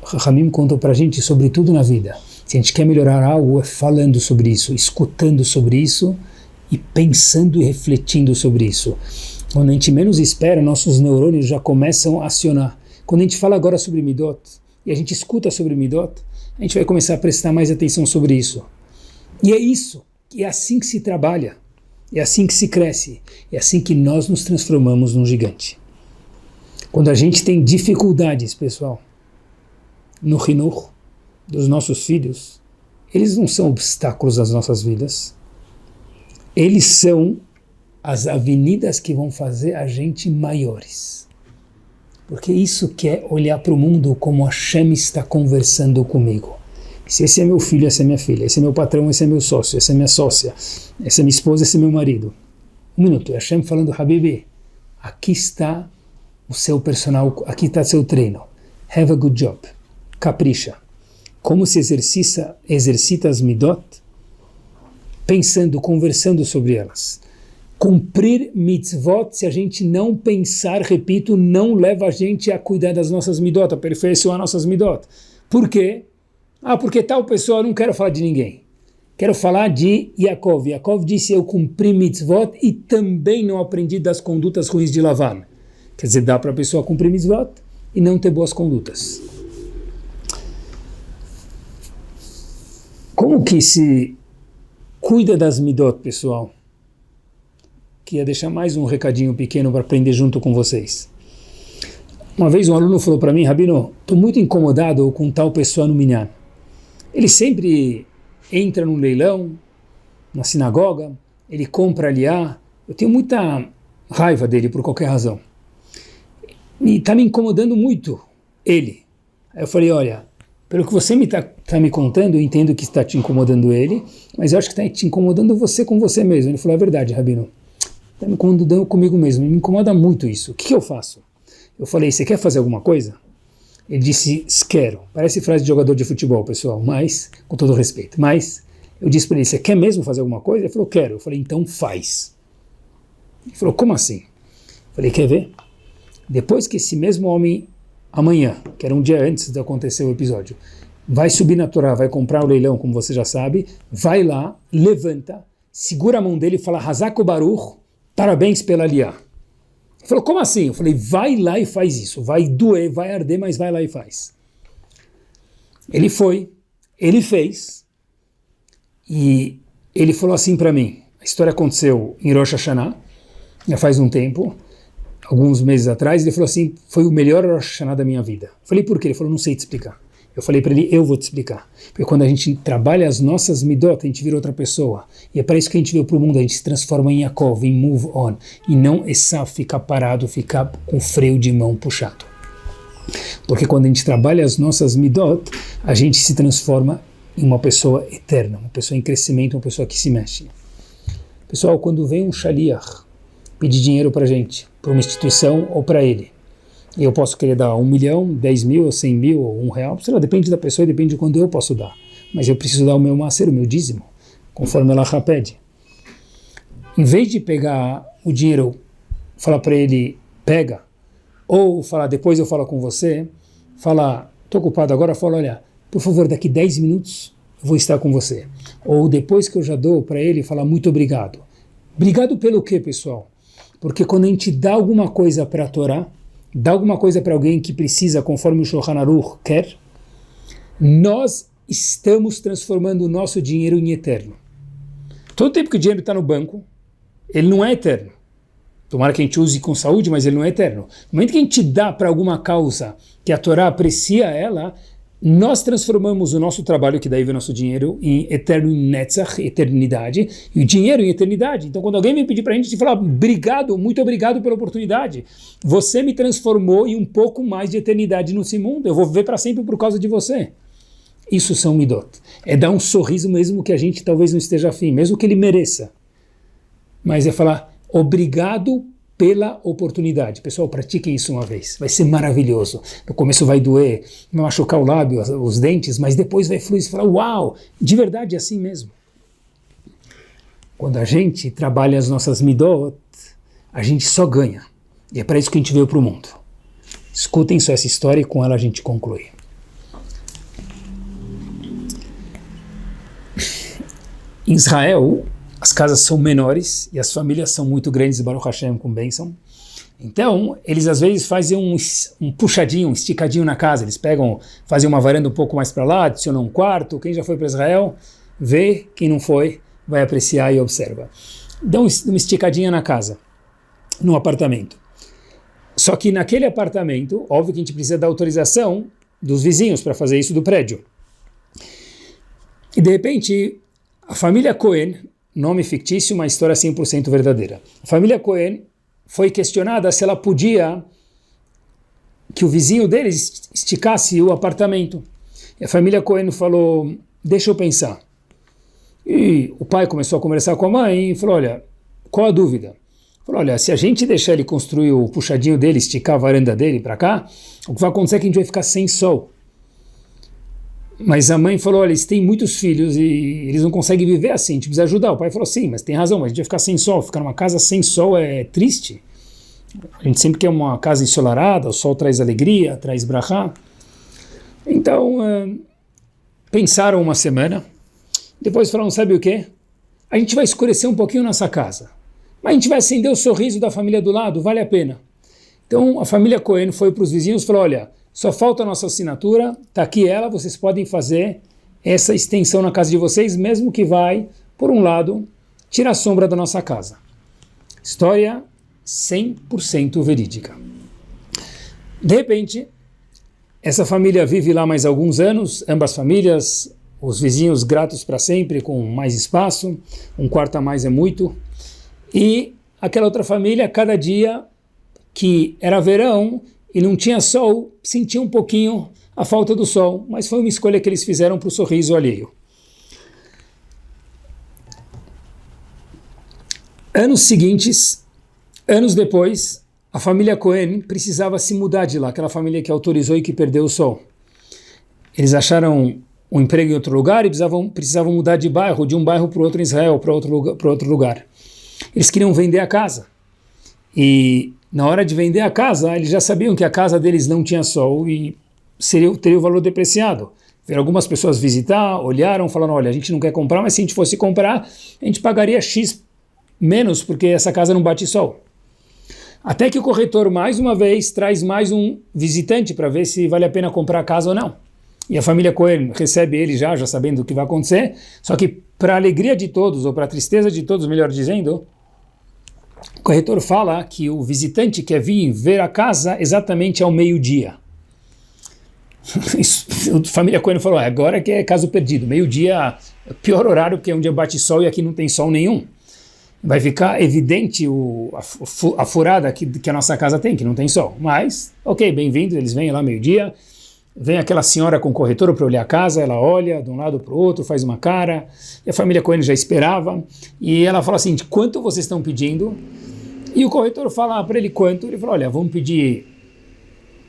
A: Ramim contou para a gente sobre tudo na vida. Se a gente quer melhorar algo, é falando sobre isso, escutando sobre isso e pensando e refletindo sobre isso. Quando a gente menos espera, nossos neurônios já começam a acionar. Quando a gente fala agora sobre Midot, e a gente escuta sobre Midot, a gente vai começar a prestar mais atenção sobre isso. E é isso, é assim que se trabalha, é assim que se cresce, é assim que nós nos transformamos num gigante. Quando a gente tem dificuldades, pessoal, no Hinuch dos nossos filhos, eles não são obstáculos às nossas vidas, eles são as avenidas que vão fazer a gente maiores. Porque isso que é olhar para o mundo como Hashem está conversando comigo. Se esse é meu filho, essa é minha filha, esse é meu patrão, esse é meu sócio, essa é minha sócia, essa é minha esposa, esse é meu marido. Um minuto, Hashem falando, Habibi, aqui está o seu personal, aqui está o seu treino. Have a good job. Capricha. Como se exercita as Midot? Pensando, conversando sobre elas. Cumprir mitzvot, se a gente não pensar, repito, não leva a gente a cuidar das nossas midot, a aperfeiçoar nossas midot. Por quê? Porque tal pessoa, eu não quero falar de ninguém. Quero falar de Yaakov. Yaakov disse, eu cumpri mitzvot e também não aprendi das condutas ruins de Lavan. Quer dizer, dá para a pessoa cumprir mitzvot e não ter boas condutas. Como que se cuida das midot, pessoal? Queria deixar mais um recadinho pequeno para aprender junto com vocês. Uma vez um aluno falou para mim, Rabino, estou muito incomodado com tal pessoa no minyan. Ele sempre entra num leilão, na sinagoga, ele compra aliá, eu tenho muita raiva dele por qualquer razão. E está me incomodando muito ele. Aí eu falei, olha, pelo que você tá me contando, eu entendo que está te incomodando ele, mas eu acho que está te incomodando você com você mesmo. Ele falou, é verdade, Rabino. Está me incomodando comigo mesmo, me incomoda muito isso. O que eu faço? Eu falei, você quer fazer alguma coisa? Ele disse, quero. Parece frase de jogador de futebol, pessoal, mas, com todo respeito. Mas, eu disse para ele, você quer mesmo fazer alguma coisa? Ele falou, quero. Eu falei, então faz. Ele falou, como assim? Eu falei, quer ver? Depois que esse mesmo homem, amanhã, que era um dia antes de acontecer o episódio, vai subir na Torá, vai comprar o leilão, como você já sabe, vai lá, levanta, segura a mão dele e fala, Hazak Baruch, parabéns pela aliá. Ele falou, como assim? Eu falei, vai lá e faz isso. Vai doer, vai arder, mas vai lá e faz. Ele foi, ele fez, e ele falou assim para mim, a história aconteceu em Rosh Hashanah, já faz um tempo, alguns meses atrás, ele falou assim, foi o melhor Rosh Hashanah da minha vida. Eu falei, por quê? Ele falou, não sei te explicar. Eu falei para ele, eu vou te explicar. Porque quando a gente trabalha as nossas midot, a gente vira outra pessoa. E é para isso que a gente veio para o mundo, a gente se transforma em Yaakov, em move on. E não Esav ficar parado, ficar com o freio de mão puxado. Porque quando a gente trabalha as nossas midot, a gente se transforma em uma pessoa eterna, uma pessoa em crescimento, uma pessoa que se mexe. Pessoal, quando vem um shaliach pedir dinheiro para a gente, para uma instituição ou para ele, eu posso querer dar 1 milhão, 10 mil, ou 100 mil, ou R$1, sei lá, depende da pessoa e depende de quando eu posso dar. Mas eu preciso dar o meu macer, o meu dízimo, conforme ela pede. Em vez de pegar o dinheiro, falar para ele, pega, ou falar, depois eu falo com você, falar, estou ocupado agora, fala, olha, por favor, daqui 10 minutos eu vou estar com você. Ou depois que eu já dou para ele, falar, muito obrigado. Obrigado pelo quê, pessoal? Porque quando a gente dá alguma coisa para a Torá, dá alguma coisa para alguém que precisa, conforme o Shulchan Aruch quer, nós estamos transformando o nosso dinheiro em eterno. Todo tempo que o dinheiro está no banco, ele não é eterno. Tomara que a gente use com saúde, mas ele não é eterno. No momento que a gente dá para alguma causa que a Torá aprecia ela, nós transformamos o nosso trabalho, que daí vem o nosso dinheiro, em eterno, em netzach, eternidade, e o dinheiro em eternidade. Então, quando alguém vem pedir para a gente falar, obrigado, muito obrigado pela oportunidade, você me transformou em um pouco mais de eternidade nesse mundo, eu vou viver para sempre por causa de você. Isso são midot. É dar um sorriso mesmo que a gente talvez não esteja afim, mesmo que ele mereça. Mas é falar, obrigado pela oportunidade. Pessoal, pratiquem isso uma vez. Vai ser maravilhoso. No começo vai doer, vai machucar o lábio, os dentes, mas depois vai fluir e falar, uau, de verdade é assim mesmo. Quando a gente trabalha as nossas midot, a gente só ganha. E é para isso que a gente veio para o mundo. Escutem só essa história e com ela a gente conclui. Em Israel, as casas são menores e as famílias são muito grandes, Baruch Hashem, com bênção. Então, eles às vezes fazem um puxadinho, um esticadinho na casa. Eles fazem uma varanda um pouco mais para lá, adicionam um quarto. Quem já foi para Israel, vê. Quem não foi, vai apreciar e observa. Dão uma esticadinha na casa, no apartamento. Só que naquele apartamento, óbvio que a gente precisa da autorização dos vizinhos para fazer isso do prédio. E de repente, a família Cohen, nome fictício, uma história 100% verdadeira. A família Cohen foi questionada se ela podia que o vizinho deles esticasse o apartamento. E a família Cohen falou, deixa eu pensar. E o pai começou a conversar com a mãe e falou, olha, qual a dúvida? Falou, olha, se a gente deixar ele construir o puxadinho dele, esticar a varanda dele para cá, o que vai acontecer é que a gente vai ficar sem sol. Mas a mãe falou, olha, eles têm muitos filhos e eles não conseguem viver assim, a gente precisa ajudar. O pai falou, sim, mas tem razão, mas a gente vai ficar sem sol, ficar numa casa sem sol é triste. A gente sempre quer uma casa ensolarada, o sol traz alegria, traz brachá. Então, pensaram uma semana, depois falaram, sabe o quê? A gente vai escurecer um pouquinho nossa casa, mas a gente vai acender o sorriso da família do lado, vale a pena. Então, a família Cohen foi para os vizinhos e falou, olha, só falta a nossa assinatura, está aqui ela, vocês podem fazer essa extensão na casa de vocês, mesmo que vai, por um lado, tirar a sombra da nossa casa. História 100% verídica. De repente, essa família vive lá mais alguns anos, ambas famílias, os vizinhos gratos para sempre, com mais espaço, um quarto a mais é muito, e aquela outra família, cada dia que era verão e não tinha sol, sentia um pouquinho a falta do sol, mas foi uma escolha que eles fizeram para o sorriso alheio. Anos seguintes, anos depois, a família Cohen precisava se mudar de lá, aquela família que autorizou e que perdeu o sol. Eles acharam um emprego em outro lugar e precisavam mudar de bairro, de um bairro para o outro em Israel, para outro lugar. Eles queriam vender a casa. E na hora de vender a casa, eles já sabiam que a casa deles não tinha sol e teria o valor depreciado. Vieram algumas pessoas visitar, olharam, falaram, olha, a gente não quer comprar, mas se a gente fosse comprar, a gente pagaria X menos, porque essa casa não bate sol. Até que o corretor, mais uma vez, traz mais um visitante para ver se vale a pena comprar a casa ou não. E a família Cohen recebe ele já sabendo o que vai acontecer, só que para a alegria de todos, ou para a tristeza de todos, melhor dizendo, o corretor fala que o visitante quer vir ver a casa exatamente ao meio-dia. A família Cohen falou, agora que é caso perdido, meio-dia é o pior horário, porque é um dia bate sol e aqui não tem sol nenhum. Vai ficar evidente a furada que a nossa casa tem, que não tem sol. Mas, ok, bem-vindos, eles vêm lá meio-dia, vem aquela senhora com o corretor para olhar a casa, ela olha de um lado para o outro, faz uma cara, e a família Cohen já esperava, e ela fala assim, quanto vocês estão pedindo? E o corretor fala para ele quanto, ele fala, olha, vamos pedir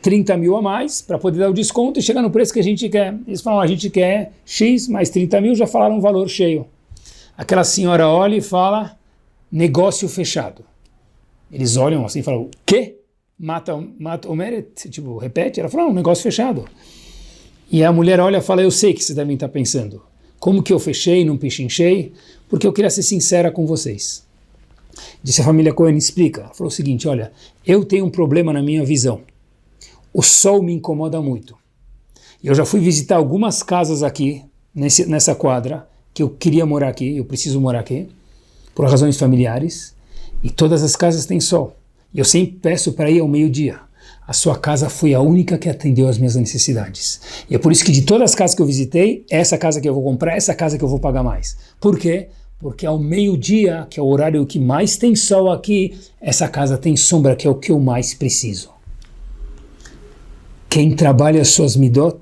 A: 30 mil a mais para poder dar o desconto e chegar no preço que a gente quer. Eles falam, a gente quer X mais 30 mil, já falaram um valor cheio. Aquela senhora olha e fala, negócio fechado. Eles olham assim e falam, o quê? Mata o Meret? Tipo, repete? Ela fala, um negócio fechado. E a mulher olha e fala, eu sei que vocês devem estar pensando. Como que eu fechei, não pechinchei? Porque eu queria ser sincera com vocês. Disse a família Cohen, explica. Ela falou o seguinte, olha, eu tenho um problema na minha visão. O sol me incomoda muito. Eu já fui visitar algumas casas aqui, nessa quadra, que eu queria morar aqui, eu preciso morar aqui, por razões familiares, e todas as casas têm sol. E eu sempre peço para ir ao meio-dia. A sua casa foi a única que atendeu às minhas necessidades. E é por isso que de todas as casas que eu visitei, essa casa que eu vou comprar, essa casa que eu vou pagar mais. Por quê? Porque ao meio-dia, que é o horário que mais tem sol aqui, essa casa tem sombra, que é o que eu mais preciso. Quem trabalha suas midot,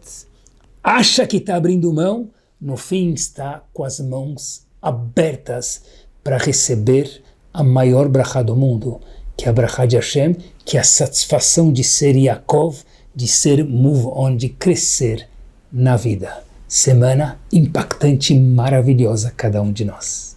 A: acha que está abrindo mão, no fim está com as mãos abertas para receber a maior brachá do mundo, que é a brachá de Hashem, que é a satisfação de ser Yaakov, de ser move on, de crescer na vida. Semana impactante e maravilhosa cada um de nós.